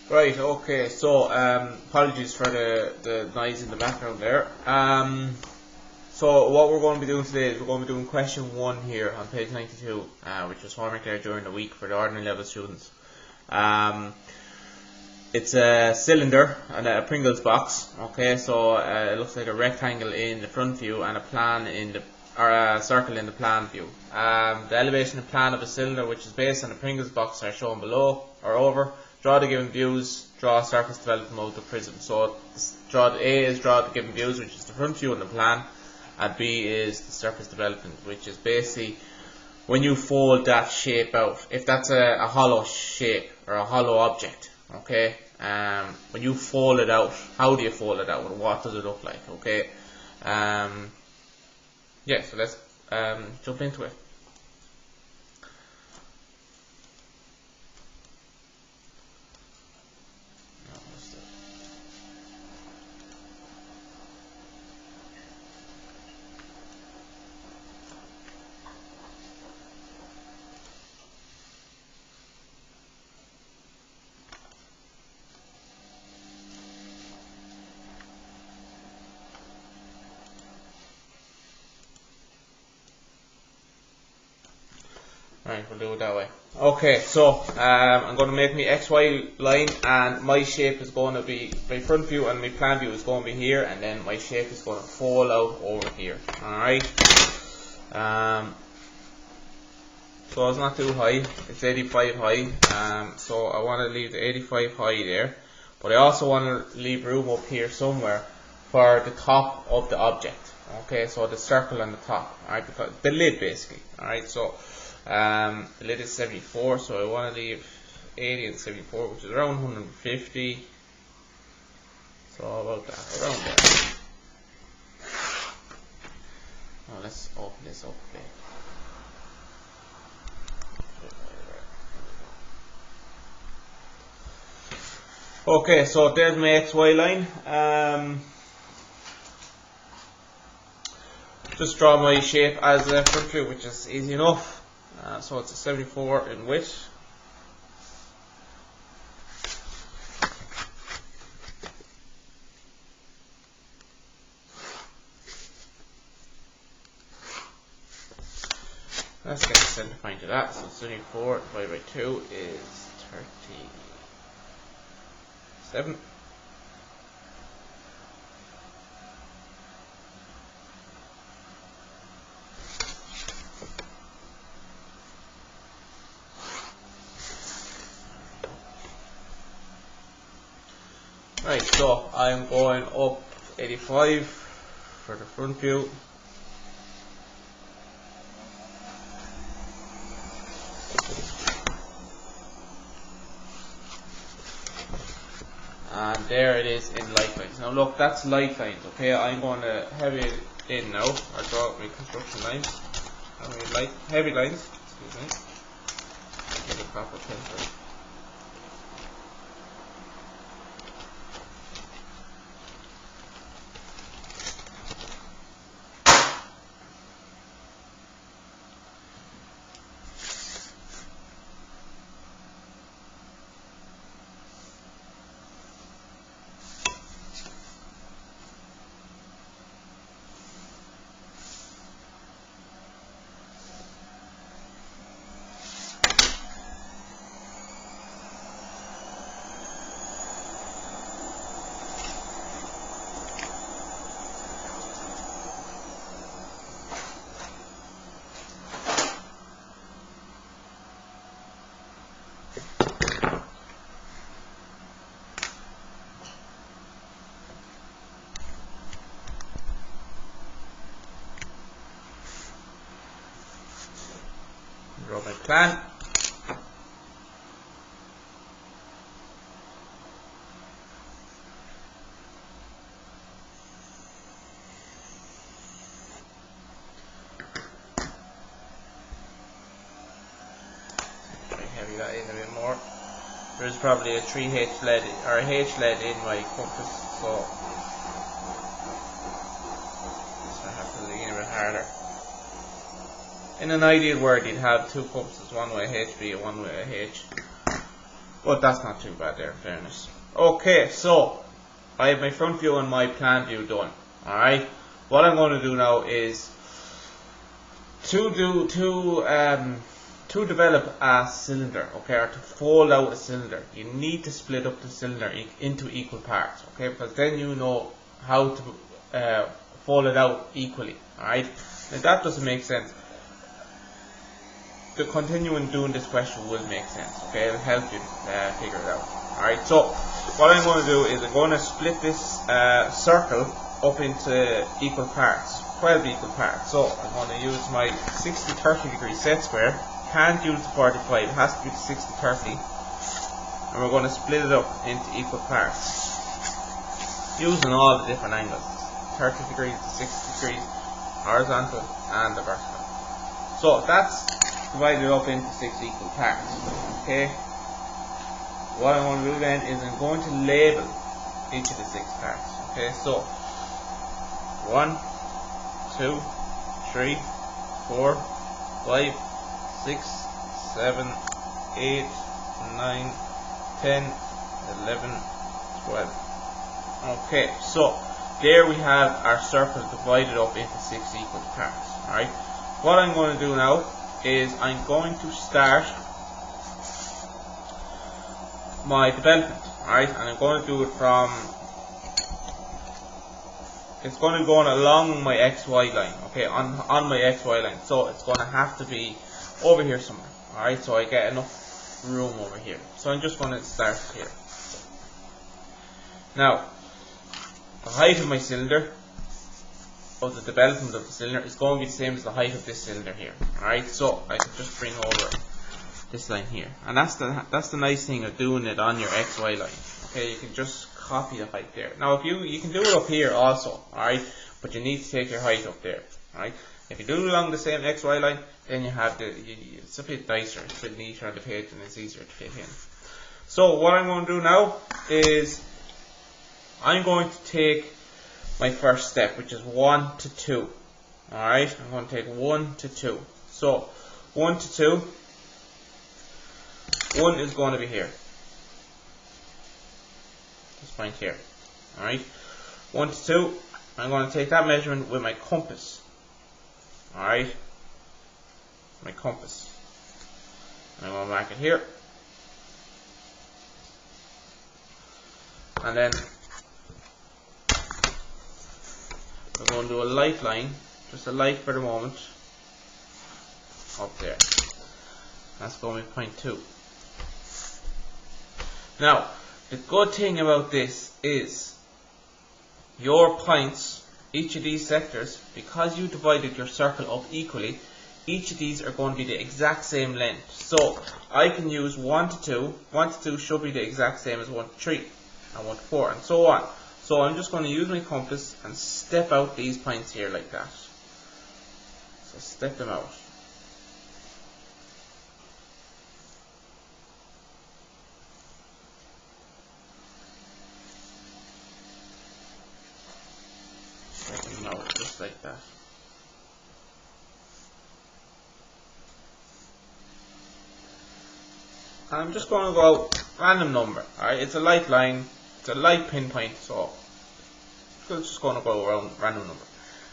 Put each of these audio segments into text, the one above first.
Right, okay, so apologies for the noise in the background there. So what we're going to be doing today is we're going to be doing question 1 here on page 92, which was homework there during the week for the ordinary level students. It's a cylinder and a Pringles box, okay, so it looks like a rectangle in the front view and a plan in the or a circle in the plan view. The elevation and plan of a cylinder, which is based on the Pringles box, are shown below or over. Draw the given views. Draw a surface development of the prism. So A is draw the given views, which is the front view and the plan, and B is the surface development, which is basically when you fold that shape out. If that's a hollow shape or a hollow object, okay. When you fold it out, how do you fold it out? What does it look like? Okay. Yeah, so let's jump into it. Right, we'll do it that way. Okay, so I'm going to make my XY line, and my shape is going to be, my front view and my plan view is going to be here, and then my shape is going to fall out over here. Alright. So it's not too high, it's 85 high, so I want to leave the 85 high there, but I also want to leave room up here somewhere for the top of the object. Okay, so the circle on the top, alright, because the lid basically. Alright, so the lid is 74, so I want to leave 80 and 74, which is around 150. So about that, around there. Now let's open this up a bit. Okay, so there's my XY line. Just draw my shape as a front view, which is easy enough. So it's a 74 in width. Let's get the center point of that. So 74 divided by 2 is 37. Right, so I'm going up 85 for the front view. And there it is in light lines. Now look, that's light lines, okay? I'm going to heavy it in now, or draw my construction lines. Heavy lines, excuse me. Get a proper pencil. Draw my plan. Heavy that in a bit more. There's probably a 3H lead or a H lead in my compass, so I have to lean a bit harder. In an ideal world, you'd have two compasses, one with a HB and one with a H. But that's not too bad there, in fairness. Okay, so I have my front view and my plan view done. Alright, what I'm going to do now is to develop a cylinder, okay, or to fold out a cylinder. You need to split up the cylinder into equal parts, okay, because then you know how to fold it out equally. Alright, if that doesn't make sense, the continuing doing this question will make sense, okay, it'll help you figure it out. Alright, so what I'm going to do is I'm going to split this circle up into equal parts, 12 equal parts. So I'm going to use my 60-30 degree set square. Can't use the 45, it has to be the 60-30, and we're going to split it up into equal parts using all the different angles, 30 degrees, 60 degrees, horizontal and the vertical. So that's divided up into 6 equal parts. Okay, what I'm going to do then is I'm going to label each of the 6 parts. Okay, so 1, 2, 3, 4, 5, 6, 7, 8, 9, 10, 11, 12. Okay, so there we have our circle divided up into 6 equal parts. Alright, what I'm going to do now is I'm going to start my development. Alright, and I'm going to do it from, it's going to go on along my XY line, okay, on my XY line, so it's going to have to be over here somewhere. Alright, so I get enough room over here. So I'm just going to start here. Now, the height of my cylinder, of the development of the cylinder, is going to be the same as the height of this cylinder here. Alright, so I can just bring over this line here. And that's the nice thing of doing it on your XY line. Okay, you can just copy the height there. Now if you can do it up here also, alright, but you need to take your height up there. Alright, if you do it along the same XY line, then you have it's a bit nicer, it's a bit neater on the page, and it's easier to fit in. So what I'm going to do now is I'm going to take my first step, which is 1 to 2. Alright, I'm going to take 1 to 2. So 1 to 2, 1 is going to be here. This point here. Alright, 1 to 2, I'm going to take that measurement with my compass. Alright, my compass. And I'm going to mark it here. And then we're going to do a light line, just a light for the moment, up there. That's going to be point 2. Now, the good thing about this is your points, each of these sectors, because you divided your circle up equally, each of these are going to be the exact same length. So I can use 1 to 2. 1 to 2 should be the exact same as 1 to 3 and 1 to 4 and so on. So I'm just going to use my compass and step out these points here like that. So step them out. Step them out just like that. And I'm just going to go random number. Alright, it's a light line. It's a light pinpoint, so I'm just going to go around random number.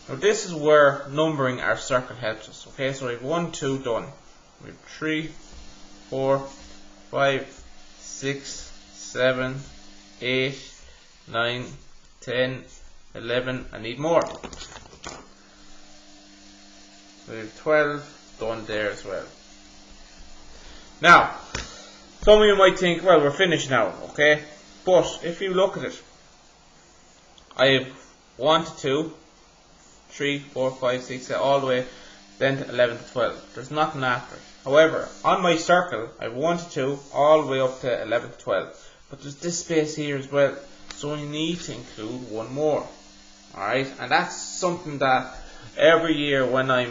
Now this is where numbering our circle helps us. Okay, so we have 1, 2 done. We have 3, 4, 5, 6, 7, 8, 9, 10, 11. I need more. So we have 12 done there as well. Now, some of you might think, well, we're finished now, okay? But if you look at it, I have 1 to 2, 3, 4, 5, 6, 7, all the way then to 11 to 12. There's nothing after it. However, on my circle, I have 1 to 2, all the way up to 11 to 12. But there's this space here as well, so I need to include one more. Alright, and that's something that every year when I'm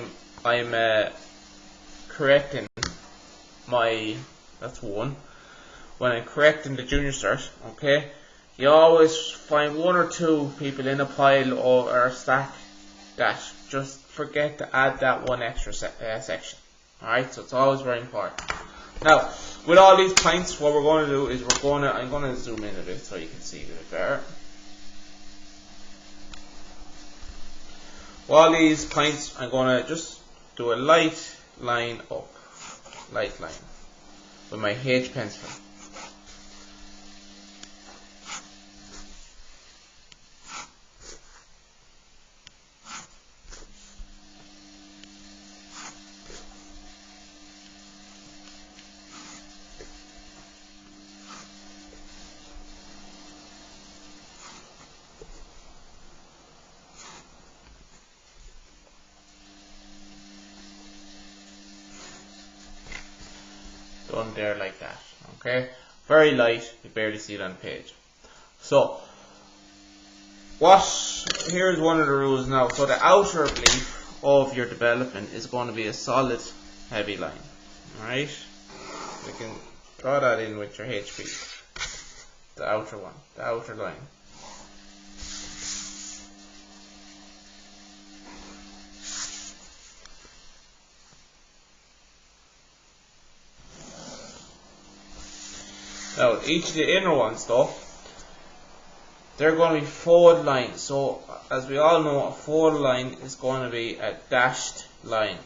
correcting my, that's one, when I'm correcting the junior cert, okay, you always find 1 or 2 people in a pile or a stack that just forget to add that one extra section. Alright, so it's always very important. Now, with all these points, what we're going to do is I'm going to zoom in a bit so you can see it a bit better. With all these points, I'm going to just do a light line up, light line, with my H pencil. Done there like that. Okay, very light, you barely see it on the page. So, here's one of the rules now. So the outer oblique of your development is going to be a solid, heavy line. Alright, you can draw that in with your HP. The outer one, the outer line. Now, each of the inner ones though, they're going to be forward lines. So, as we all know, a forward line is going to be a dashed line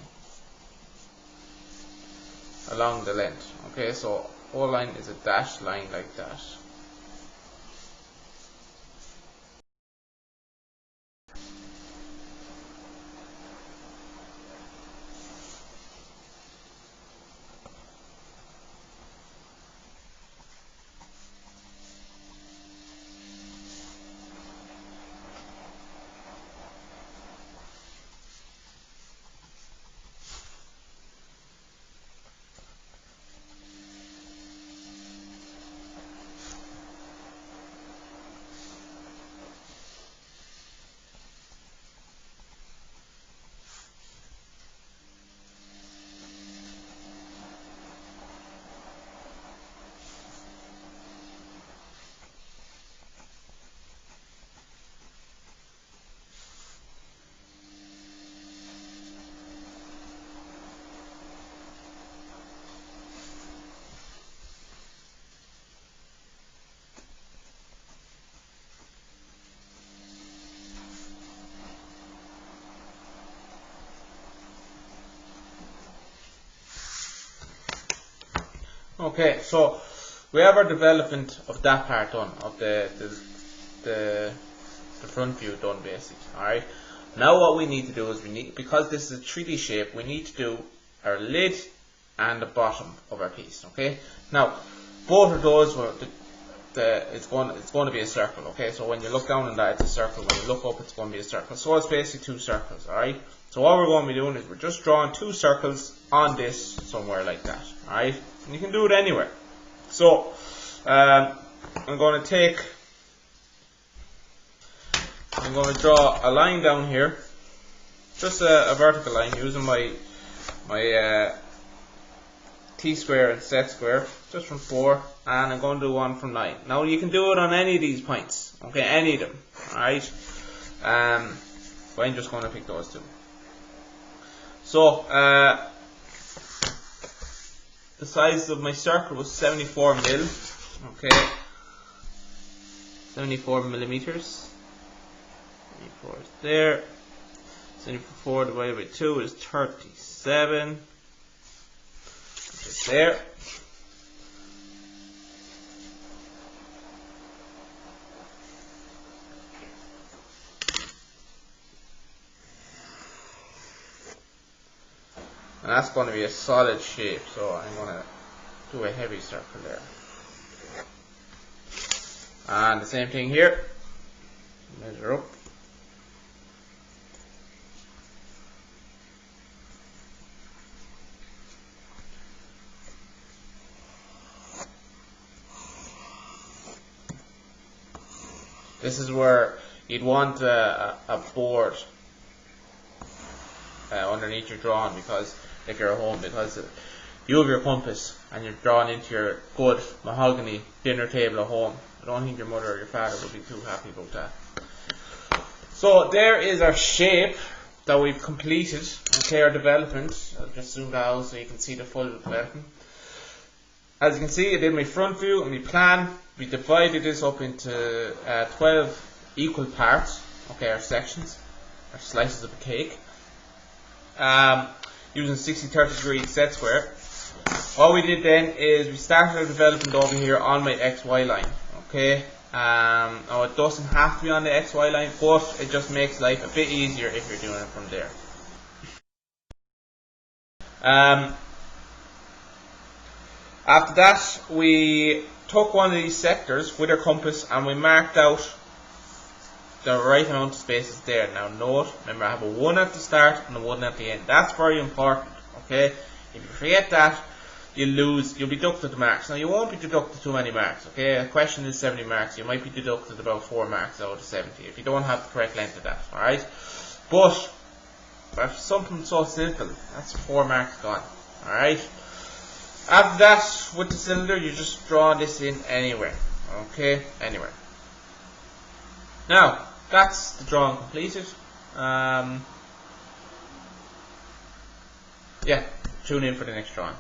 along the length. Okay, so forward line is a dashed line like that. Okay, so we have our development of that part done, of the front view done basically. Alright. Now what we need to do is because this is a 3D shape, we need to do our lid and the bottom of our piece. Okay. Now both of those it's going to be a circle. Okay. So when you look down on that, it's a circle. When you look up, it's going to be a circle. So it's basically two circles. Alright. So what we're going to be doing is we're just drawing two circles on this somewhere like that. Alright. And you can do it anywhere. So I'm going to draw a line down here, just a vertical line using my T-square and set square, just from 4, and I'm going to do one from 9. Now you can do it on any of these points, okay, any of them, alright, but I'm just going to pick those two. So the size of my circle was 74 mil, okay, 74 millimeters. 74 is there. 74 divided by 2 is 37. Which is there. And that's going to be a solid shape, so I'm going to do a heavy circle there. And the same thing here. Measure up. This is where you'd want a board underneath your drawing, because if you're at home, because you have your compass and you're drawing into your good mahogany dinner table at home. I don't think your mother or your father would be too happy about that. So there is our shape that we've completed. Okay, our development. I'll just zoom that out so you can see the full development. As you can see, I did my front view and my plan. We divided this up into 12 equal parts, okay, or sections, or slices of a cake, using 60-30 degree set square. All we did then is we started our development over here on my XY line, okay. Now it doesn't have to be on the XY line, but it just makes life a bit easier if you're doing it from there. After that, we took one of these sectors with our compass and we marked out the right amount of spaces there. Now note, remember I have a 1 at the start and a 1 at the end. That's very important, okay? If you forget that, you'll be deducted the marks. Now you won't be deducted too many marks, okay? A question is 70 marks, you might be deducted about 4 marks out of 70 if you don't have the correct length of that, alright? But, for something so simple, that's 4 marks gone, alright? After that, with the cylinder, you just draw this in anywhere, okay? Anywhere. Now, that's the drawing completed. Yeah, tune in for the next drawing.